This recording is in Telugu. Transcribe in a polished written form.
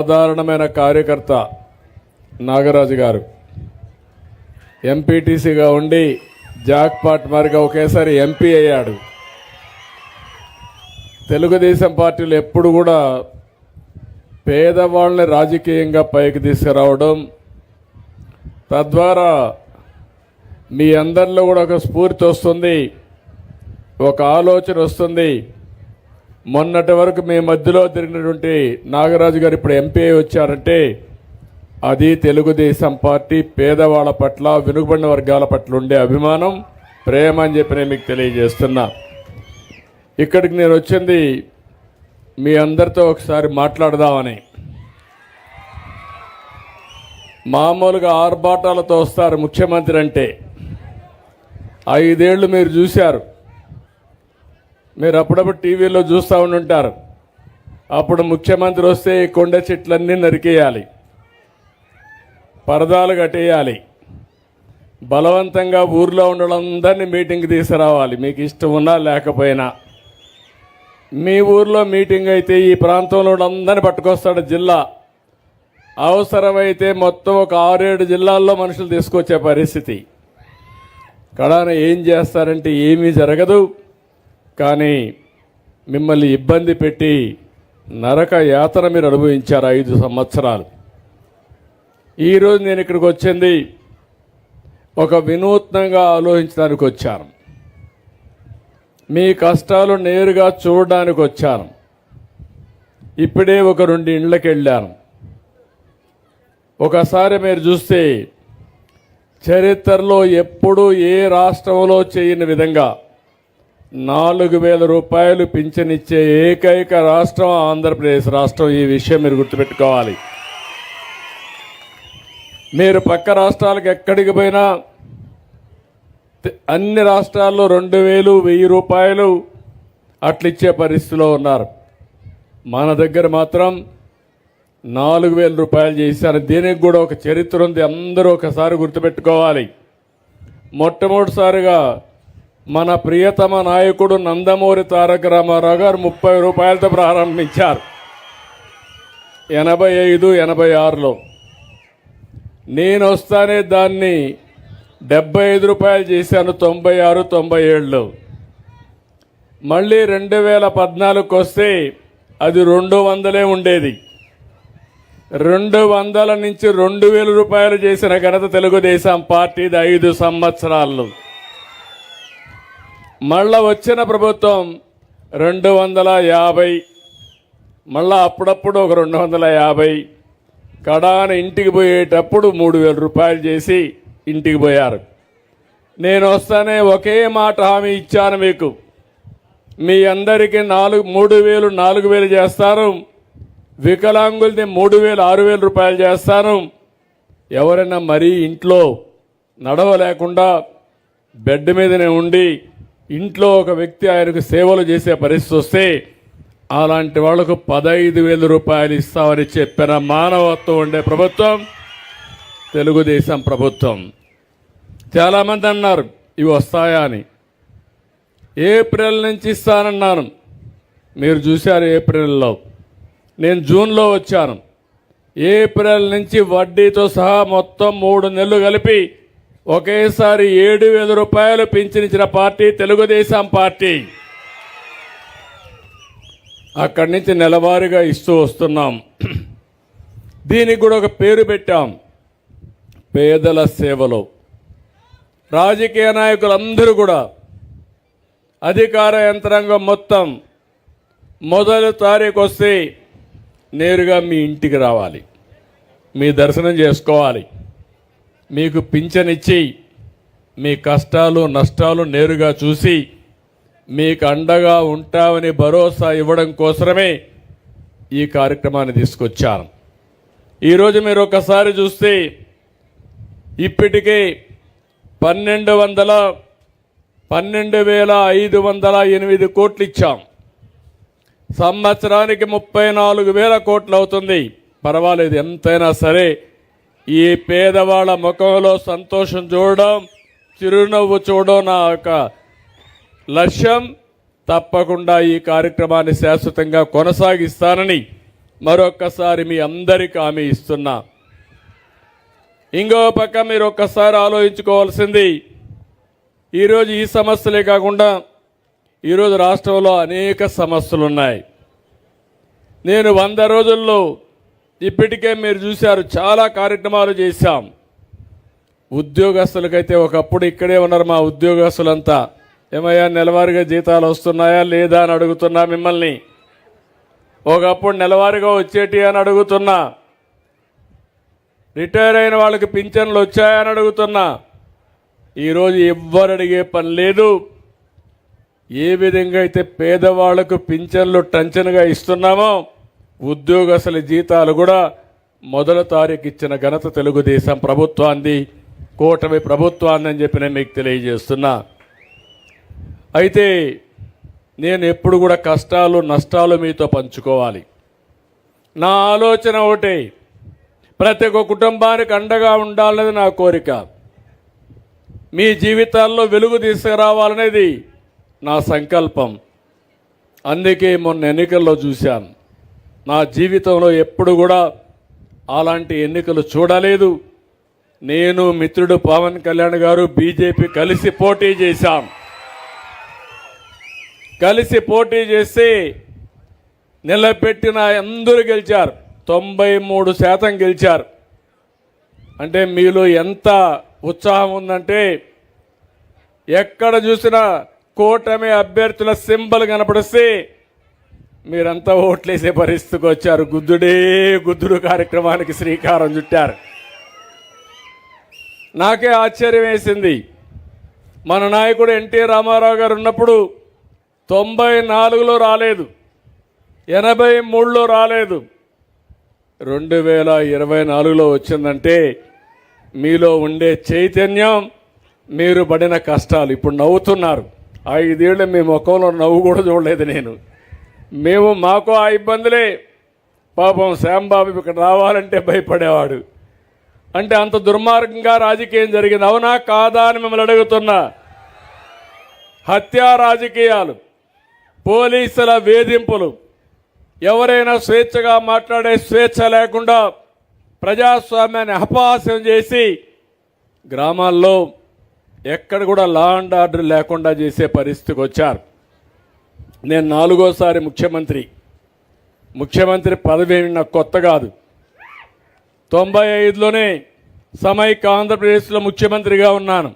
సాధారణమైన కార్యకర్త నాగరాజు గారు ఎంపీటీసీగా ఉండి జాక్పాట్ మారిగా ఒకేసారి ఎంపీ అయ్యాడు. తెలుగుదేశం పార్టీలు ఎప్పుడు కూడా పేదవాళ్ళని రాజకీయంగా పైకి తీసుకురావడం, తద్వారా మీ అందరిలో కూడా ఒక స్ఫూర్తి వస్తుంది, ఒక ఆలోచన వస్తుంది. మొన్నటి వరకు మీ మధ్యలో తిరిగినటువంటి నాగరాజు గారు ఇప్పుడు ఎంపీ వచ్చారంటే అది తెలుగుదేశం పార్టీ పేదవాళ్ళ పట్ల, వెనుకబడిన వర్గాల పట్ల ఉండే అభిమానం, ప్రేమ అని చెప్పి నేను మీకు తెలియజేస్తున్నా. ఇక్కడికి నేను వచ్చింది మీ అందరితో ఒకసారి మాట్లాడదామని. మామూలుగా ఆర్భాటాలతో వస్తారు ముఖ్యమంత్రి అంటే. 5 ఏళ్ళు మీరు చూశారు, మీరు అప్పుడప్పుడు టీవీలో చూస్తూ ఉంటుంటారు. అప్పుడు ముఖ్యమంత్రి వస్తే కొండ చెట్లన్నీ నరికేయాలి, పరదాలు కట్టేయాలి, బలవంతంగా ఊర్లో ఉండడందరినీ మీటింగ్కి తీసుకురావాలి, మీకు ఇష్టం ఉన్నా లేకపోయినా. మీ ఊర్లో మీటింగ్ అయితే ఈ ప్రాంతంలో అందరినీ పట్టుకొస్తాడు జిల్లా. అవసరమైతే మొత్తం ఒక 6-7 జిల్లాల్లో మనుషులు తీసుకొచ్చే పరిస్థితి. కడాన ఏం చేస్తారంటే ఏమీ జరగదు, కానీ మిమ్మల్ని ఇబ్బంది పెట్టి నరక యాతన మీరు అనుభవించారు 5 సంవత్సరాలు. ఈరోజు నేను ఇక్కడికి వచ్చింది ఒక వినూత్నంగా ఆలోచించడానికి వచ్చాను, మీ కష్టాలు నేరుగా చూడడానికి వచ్చాను. ఇప్పుడే ఒక 2 ఇండ్లకి వెళ్ళాను. ఒకసారి మీరు చూస్తే చరిత్రలో ఎప్పుడూ ఏ రాష్ట్రంలో చేయని విధంగా 4,000 రూపాయలు పింఛనిచ్చే ఏకైక రాష్ట్రం ఆంధ్రప్రదేశ్ రాష్ట్రం. ఈ విషయం మీరు గుర్తుపెట్టుకోవాలి. మీరు పక్క రాష్ట్రాలకు ఎక్కడికి పోయినా అన్ని రాష్ట్రాల్లో 2,000, 1,000 రూపాయలు అట్లిచ్చే పరిస్థితిలో ఉన్నారు. మన దగ్గర మాత్రం 4,000 రూపాయలు చేశారు. దీనికి కూడా ఒక చరిత్ర ఉంది, అందరూ ఒకసారి గుర్తుపెట్టుకోవాలి. మొట్టమొదటిసారిగా మన ప్రియతమ నాయకుడు నందమూరి తారక రామారావు గారు 30 రూపాయలతో ప్రారంభించారు 85, 86లో. నేను వస్తానే దాన్ని 75 రూపాయలు చేశాను 96, 97లో. మళ్ళీ 2014కి వస్తే అది 200 ఉండేది. 200 నుంచి 2,000 రూపాయలు చేసిన ఘనత తెలుగుదేశం పార్టీది 5 సంవత్సరాల్లో. మళ్ళా వచ్చిన ప్రభుత్వం 250, మళ్ళా అప్పుడప్పుడు ఒక 250, కడాన ఇంటికి పోయేటప్పుడు 3,000 రూపాయలు చేసి ఇంటికి పోయారు. నేను వస్తానే ఒకే మాట హామీ ఇచ్చాను మీకు, మీ అందరికీ 3,000, 4,000 చేస్తాను, వికలాంగులది 3,000, 6,000 రూపాయలు చేస్తాను. ఎవరైనా మరీ ఇంట్లో నడవలేకుండా బెడ్ మీదనే ఉండి ఇంట్లో ఒక వ్యక్తి ఆయనకు సేవలు చేసే పరిస్థితి వస్తే అలాంటి వాళ్లకు 15,000 రూపాయలు ఇస్తామని చెప్పిన మానవత్వం ఉండే ప్రభుత్వం తెలుగుదేశం ప్రభుత్వం. చాలామంది అన్నారు ఇవి వస్తాయా అని. ఏప్రిల్ నుంచి ఇస్తానన్నాను, మీరు చూశారు. ఏప్రిల్లో నేను జూన్లో వచ్చాను. ఏప్రిల్ నుంచి వడ్డీతో సహా మొత్తం 3 నెలలు కలిపి ఒకేసారి 7,000 రూపాయలు పింఛనిచ్చిన పార్టీ తెలుగుదేశం పార్టీ. అక్కడి నుంచి నెలవారీగా ఇస్తూ వస్తున్నాం. దీనికి కూడా ఒక పేరు పెట్టాం, పేదల సేవలో. రాజకీయ నాయకులందరూ కూడా, అధికార యంత్రాంగం మొత్తం మొదటి తారీఖు వస్తే నేరుగా మీ ఇంటికి రావాలి, మీ దర్శనం చేసుకోవాలి, మీకు పింఛనిచ్చి మీ కష్టాలు నష్టాలు నేరుగా చూసి మీకు అండగా ఉంటామని భరోసా ఇవ్వడం కోసమే ఈ కార్యక్రమాన్ని తీసుకొచ్చాను. ఈరోజు మీరు ఒకసారి చూస్తే ఇప్పటికే 12,508 కోట్లు ఇచ్చాం. సంవత్సరానికి 34,000 కోట్లు అవుతుంది. పర్వాలేదు, ఎంతైనా సరే ఈ పేదవాళ్ళ ముఖంలో సంతోషం చూడడం, చిరునవ్వు చూడడం నా యొక్క లక్ష్యం. తప్పకుండా ఈ కార్యక్రమాన్ని శాశ్వతంగా కొనసాగిస్తానని మరొక్కసారి మీ అందరికీ హామీ ఇస్తున్నా. ఇంకో పక్క మీరు ఒక్కసారి ఆలోచించుకోవాల్సింది, ఈరోజు ఈ సమస్యలే కాకుండా ఈరోజు రాష్ట్రంలో అనేక సమస్యలు ఉన్నాయి. నేను 100 రోజుల్లో ఇప్పటికే మీరు చూశారు చాలా కార్యక్రమాలు చేశాం. ఉద్యోగస్తులకైతే ఒకప్పుడు ఇక్కడే ఉన్నారు మా ఉద్యోగస్తులంతా, ఏమయ్యా నెలవారీగా జీతాలు వస్తున్నాయా లేదా అని అడుగుతున్నా మిమ్మల్ని. ఒకప్పుడు నెలవారీగా వచ్చేటి అని అడుగుతున్నా. రిటైర్ అయిన వాళ్ళకి పింఛన్లు వచ్చాయని అడుగుతున్నా. ఈరోజు ఎవ్వరు అడిగే పని లేదు. ఏ విధంగా అయితే పేదవాళ్లకు పింఛన్లు టంచనగా ఇస్తున్నామో ఉద్యోగస్తుల జీతాలు కూడా మొదటి తారీఖు ఇచ్చిన ఘనత తెలుగుదేశం ప్రభుత్వాన్ని, కూటమి ప్రభుత్వాన్ని అని చెప్పి నేను మీకు తెలియజేస్తున్నా. అయితే నేను ఎప్పుడు కూడా కష్టాలు నష్టాలు మీతో పంచుకోవాలి. నా ఆలోచన ఒకటే, ప్రతి ఒక్క కుటుంబానికి అండగా ఉండాలనేది నా కోరిక. మీ జీవితాల్లో వెలుగు తీసుకురావాలనేది నా సంకల్పం. అందుకే మొన్న ఎన్నికల్లో చూశాను. నా జీవితంలో ఎప్పుడు కూడా అలాంటి ఎన్నికలు చూడలేదు. నేను మిత్రుడు పవన్ కళ్యాణ్ గారు బీజేపీ కలిసి పోటీ చేశాం. కలిసి పోటీ చేసి నిలబెట్టిన అందరూ గెలిచారు. 93% గెలిచారు. అంటే మీలో ఎంత ఉత్సాహం ఉందంటే, ఎక్కడ చూసినా కూటమి అభ్యర్థుల సింబల్ కనపడిస్తే మీరంతా ఓట్లేసే పరిస్థితికి వచ్చారు. గుద్దుడే గుద్దుడు కార్యక్రమానికి శ్రీకారం చుట్టారు. నాకే ఆశ్చర్యం వేసింది. మన నాయకుడు ఎన్టీ రామారావు గారు ఉన్నప్పుడు 94లో రాలేదు, 83లో రాలేదు, 2024లో వచ్చిందంటే మీలో ఉండే చైతన్యం, మీరు పడిన కష్టాలు. ఇప్పుడు నవ్వుతున్నారు. 5 ఏళ్ళు మీ ముఖంలో నవ్వు కూడా చూడలేదు నేను. మాకు ఆ ఇబ్బందులే. పాపం శ్యాంబాబు ఇక్కడ రావాలంటే భయపడేవాడు. అంటే అంత దుర్మార్గంగా రాజకీయం జరిగింది. అవునా కాదా అని మిమ్మల్ని అడుగుతున్నా. హత్యా రాజకీయాలు, పోలీసుల వేధింపులు, ఎవరైనా స్వేచ్ఛగా మాట్లాడే స్వేచ్ఛ లేకుండా ప్రజాస్వామ్యాన్ని అపహాస్యం చేసి గ్రామాల్లో ఎక్కడ కూడా లా అండ్ ఆర్డర్ లేకుండా చేసే పరిస్థితికి వచ్చారు. నేను 4వ ముఖ్యమంత్రి పదవి నాకు కొత్త కాదు. 95లోనే సమైక్య ఆంధ్రప్రదేశ్లో ముఖ్యమంత్రిగా ఉన్నాను.